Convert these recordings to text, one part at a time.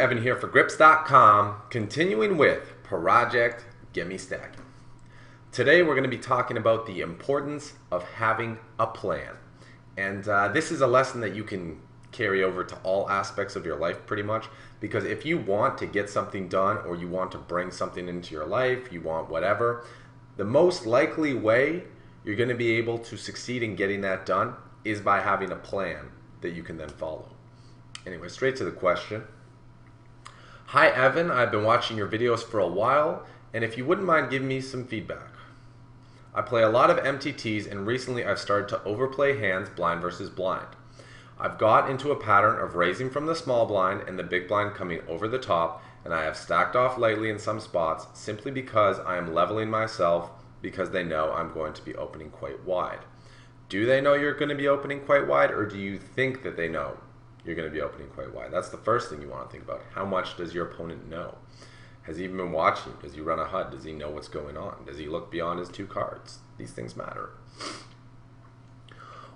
Evan here for Grips.com, continuing with Project Gimme Stacking. Today we're going to be talking about the importance of having a plan. And this is a lesson that you can carry over to all aspects of your life pretty much, because if you want to get something done or you want to bring something into your life, you want whatever, the most likely way you're going to be able to succeed in getting that done is by having a plan that you can then follow. Anyway, straight to the question. Hi Evan, I've been watching your videos for a while, and if you wouldn't mind giving me some feedback. I play a lot of MTTs, and recently I've started to overplay hands blind versus blind. I've got into a pattern of raising from the small blind and the big blind coming over the top, and I have stacked off lightly in some spots simply because I am leveling myself because they know I'm going to be opening quite wide. Do they know you're going to be opening quite wide, or do you think that they know you're going to be opening quite wide? That's the first thing you want to think about. How much does your opponent know? Has he even been watching? Does he run a HUD? Does he know what's going on? Does he look beyond his two cards? These things matter.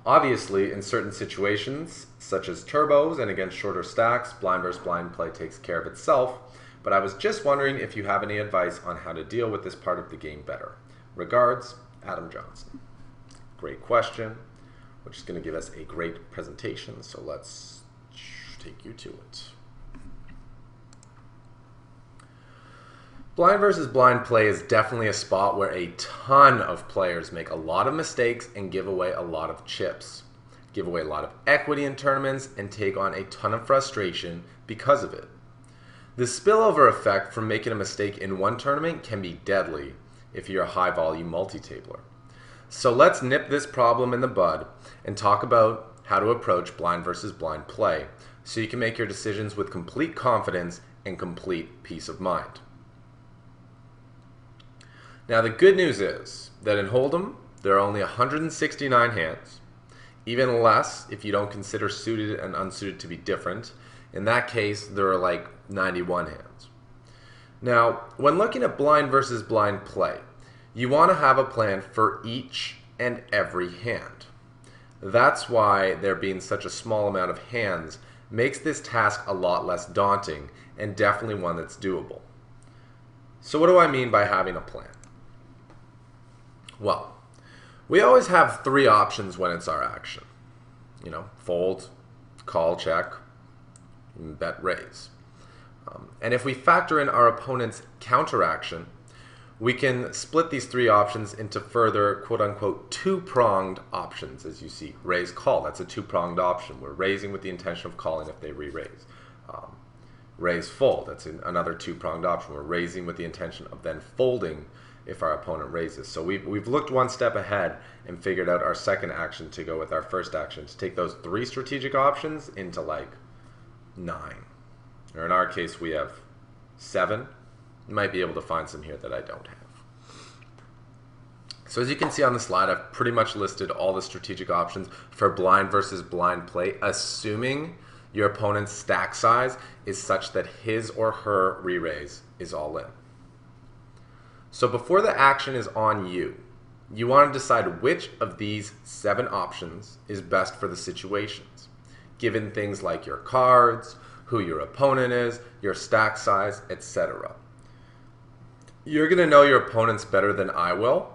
Obviously, in certain situations, such as turbos and against shorter stacks, blind versus blind play takes care of itself, but I was just wondering if you have any advice on how to deal with this part of the game better. Regards, Adam Johnson. Great question, which is going to give us a great presentation, so let's take you to it. Blind versus blind play is definitely a spot where a ton of players make a lot of mistakes and give away a lot of chips, give away a lot of equity in tournaments, and take on a ton of frustration because of it. The spillover effect from making a mistake in one tournament can be deadly if you're a high volume multi-tabler. So let's nip this problem in the bud and talk about how to approach blind versus blind play so you can make your decisions with complete confidence and complete peace of mind. Now the good news is that in Hold'em there are only 169 hands, even less if you don't consider suited and unsuited to be different. In that case there are like 91 hands. Now when looking at blind versus blind play, you want to have a plan for each and every hand. That's why there being such a small amount of hands makes this task a lot less daunting and definitely one that's doable. So what do I mean by having a plan? Well, we always have three options when it's our action. Fold, call, check, bet, raise. And if we factor in our opponent's counteraction, we can split these three options into further quote-unquote two-pronged options. As you see, raise, call, that's a two-pronged option. We're raising with the intention of calling if they re-raise. Raise, fold, that's another two-pronged option. We're raising with the intention of then folding if our opponent raises. So we've looked one step ahead and figured out our second action to go with our first action, to take those three strategic options into like 9. Or in our case we have 7. You might be able to find some here that I don't have. So as you can see on the slide, I've pretty much listed all the strategic options for blind versus blind play, assuming your opponent's stack size is such that his or her re-raise is all in. So before the action is on you, you want to decide which of these 7 options is best for the situations, given things like your cards, who your opponent is, your stack size, etc. You're going to know your opponents better than I will,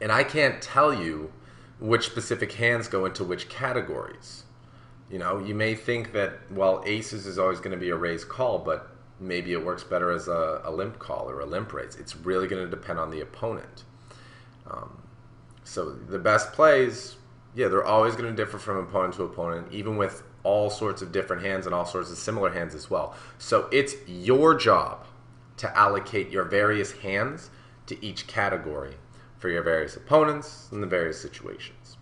and I can't tell you which specific hands go into which categories. You may think that, well, aces is always going to be a raise call, but maybe it works better as a limp call or a limp raise. It's really going to depend on the opponent. So the best plays, yeah, they're always going to differ from opponent to opponent, even with all sorts of different hands and all sorts of similar hands as well. So it's your job to allocate your various hands to each category for your various opponents and the various situations.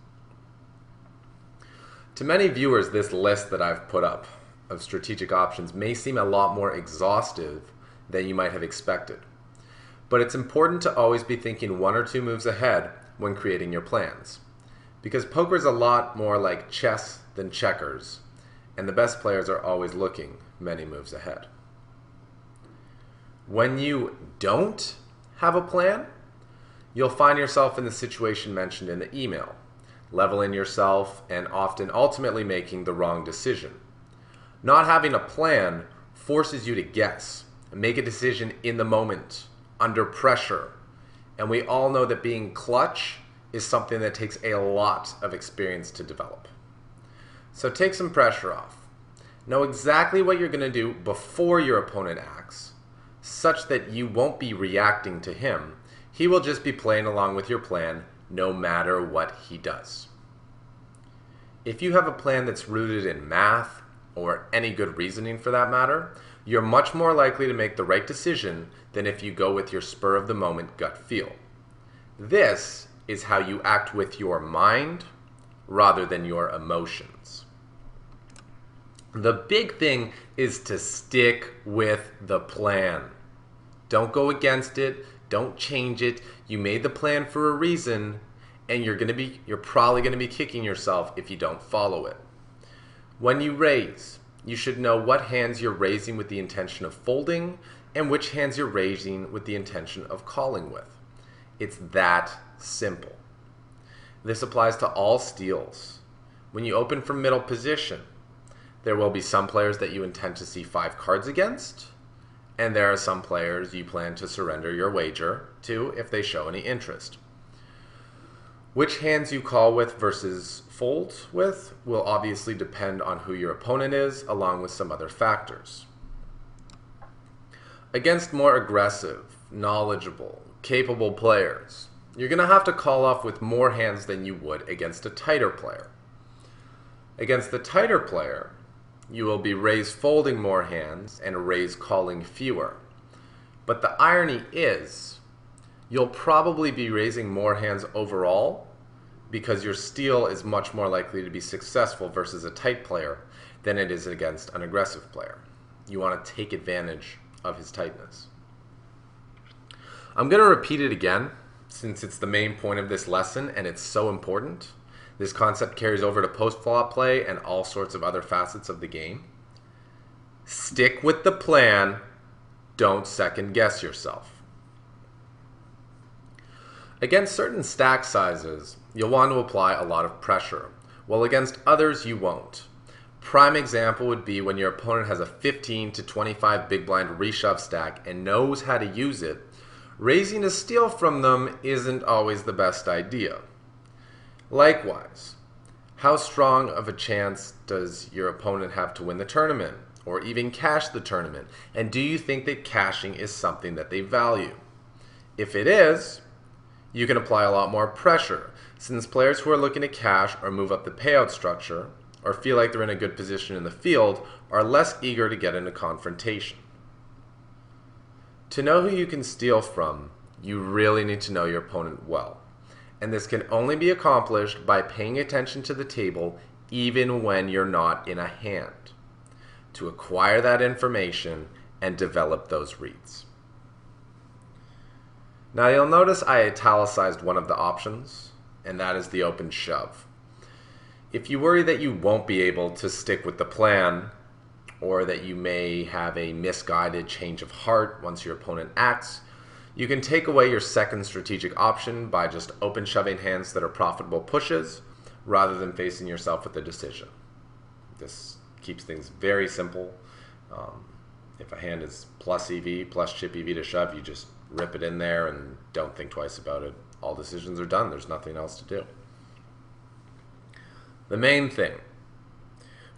To many viewers, this list that I've put up of strategic options may seem a lot more exhaustive than you might have expected. But it's important to always be thinking 1 or 2 moves ahead when creating your plans, because poker is a lot more like chess than checkers, and the best players are always looking many moves ahead. When you don't have a plan, you'll find yourself in the situation mentioned in the email, leveling yourself and often ultimately making the wrong decision. Not having a plan forces you to guess and make a decision in the moment, under pressure. And we all know that being clutch is something that takes a lot of experience to develop. So take some pressure off. Know exactly what you're going to do before your opponent acts, such that you won't be reacting to him. He will just be playing along with your plan no matter what he does. If you have a plan that's rooted in math, or any good reasoning for that matter, you're much more likely to make the right decision than if you go with your spur of the moment gut feel. This is how you act with your mind rather than your emotions. The big thing is to stick with the plan. Don't go against it. Don't change it. You made the plan for a reason, and you're probably going to be kicking yourself if you don't follow it. When you raise, you should know what hands you're raising with the intention of folding and which hands you're raising with the intention of calling with. It's that simple. This applies to all steals. When you open from middle position, there will be some players that you intend to see 5 cards against, and there are some players you plan to surrender your wager to if they show any interest. Which hands you call with versus fold with will obviously depend on who your opponent is, along with some other factors. Against more aggressive, knowledgeable, capable players, you're going to have to call off with more hands than you would against a tighter player. Against the tighter player, you will be raise folding more hands and raise calling fewer. But the irony is, you'll probably be raising more hands overall because your steal is much more likely to be successful versus a tight player than it is against an aggressive player. You want to take advantage of his tightness. I'm going to repeat it again since it's the main point of this lesson and it's so important. This concept carries over to post-flop play and all sorts of other facets of the game. Stick with the plan. Don't second guess yourself. Against certain stack sizes, you'll want to apply a lot of pressure, while against others you won't. Prime example would be when your opponent has a 15 to 25 big blind reshove stack and knows how to use it. Raising a steal from them isn't always the best idea. Likewise, how strong of a chance does your opponent have to win the tournament, or even cash the tournament? And do you think that cashing is something that they value? If it is, you can apply a lot more pressure, since players who are looking to cash or move up the payout structure, or feel like they're in a good position in the field, are less eager to get into confrontation. To know who you can steal from, you really need to know your opponent well. And this can only be accomplished by paying attention to the table even when you're not in a hand, to acquire that information and develop those reads. Now you'll notice I italicized one of the options, and that is the open shove. If you worry that you won't be able to stick with the plan, or that you may have a misguided change of heart once your opponent acts, you can take away your second strategic option by just open shoving hands that are profitable pushes, rather than facing yourself with a decision. This keeps things very simple. If a hand is plus EV, plus chip EV to shove, you just rip it in there and don't think twice about it. All decisions are done. There's nothing else to do. The main thing,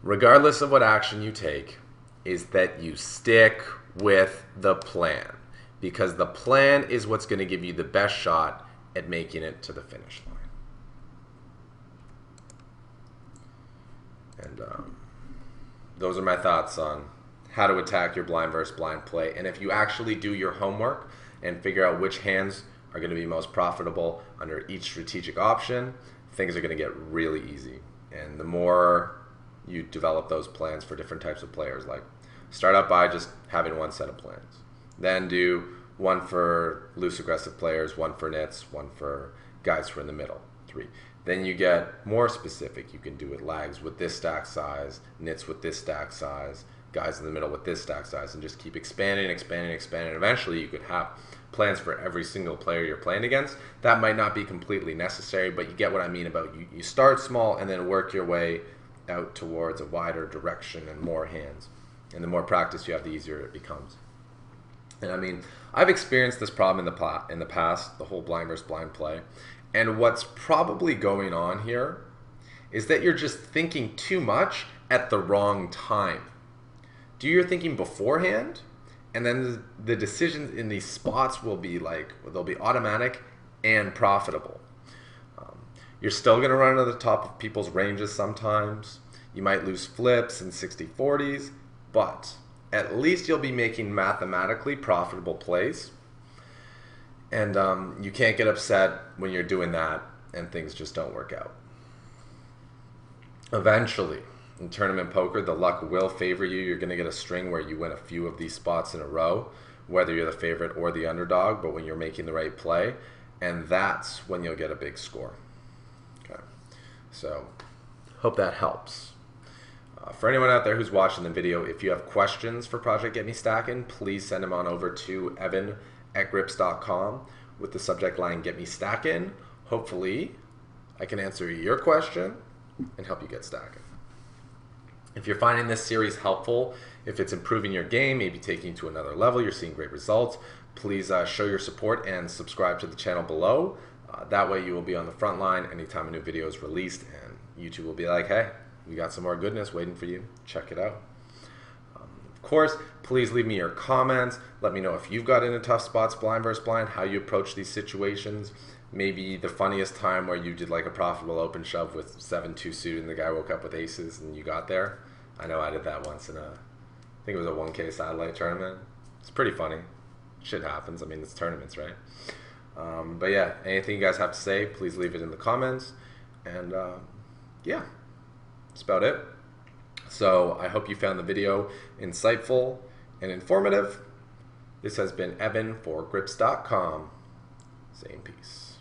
regardless of what action you take, is that you stick with the plan, because the plan is what's going to give you the best shot at making it to the finish line. And those are my thoughts on how to attack your blind versus blind play. And if you actually do your homework and figure out which hands are going to be most profitable under each strategic option, things are going to get really easy. And the more you develop those plans for different types of players, like start out by just having one set of plans, then do one for loose aggressive players, one for nits, one for guys who are in the middle, 3. Then you get more specific. You can do it lags with this stack size, nits with this stack size, guys in the middle with this stack size, and just keep expanding. Eventually you could have plans for every single player you're playing against. That might not be completely necessary, but you get what I mean about you start small and then work your way out towards a wider direction and more hands. And the more practice you have, the easier it becomes. And I mean, I've experienced this problem in the past, the whole blind versus blind play. And what's probably going on here is that you're just thinking too much at the wrong time. Do your thinking beforehand, and then the decisions in these spots will be they'll be automatic and profitable. You're still going to run into the top of people's ranges sometimes. You might lose flips and 60-40s, but at least you'll be making mathematically profitable plays. And you can't get upset when you're doing that and things just don't work out. Eventually, in tournament poker, the luck will favor you. You're going to get a string where you win a few of these spots in a row, whether you're the favorite or the underdog, but when you're making the right play, and that's when you'll get a big score. Okay, so hope that helps. For anyone out there who's watching the video, if you have questions for Project Get Me Stacking, please send them on over to evan@grips.com with the subject line Get Me Stacking. Hopefully, I can answer your question and help you get stacking. If you're finding this series helpful, if it's improving your game, maybe taking you to another level, you're seeing great results, please show your support and subscribe to the channel below. That way you will be on the front line anytime a new video is released, and YouTube will be like, hey, we got some more goodness waiting for you. Check it out. Of course, please leave me your comments. Let me know if you've got into tough spots, blind versus blind, how you approach these situations. Maybe the funniest time where you did like a profitable open shove with 7-2 suited and the guy woke up with aces and you got there. I know I did that once in I think it was a 1K satellite tournament. It's pretty funny. Shit happens. I mean, it's tournaments, right? But yeah, anything you guys have to say, please leave it in the comments. And yeah, that's about it. So I hope you found the video insightful and informative. This has been Evan for Grips.com. Saying peace.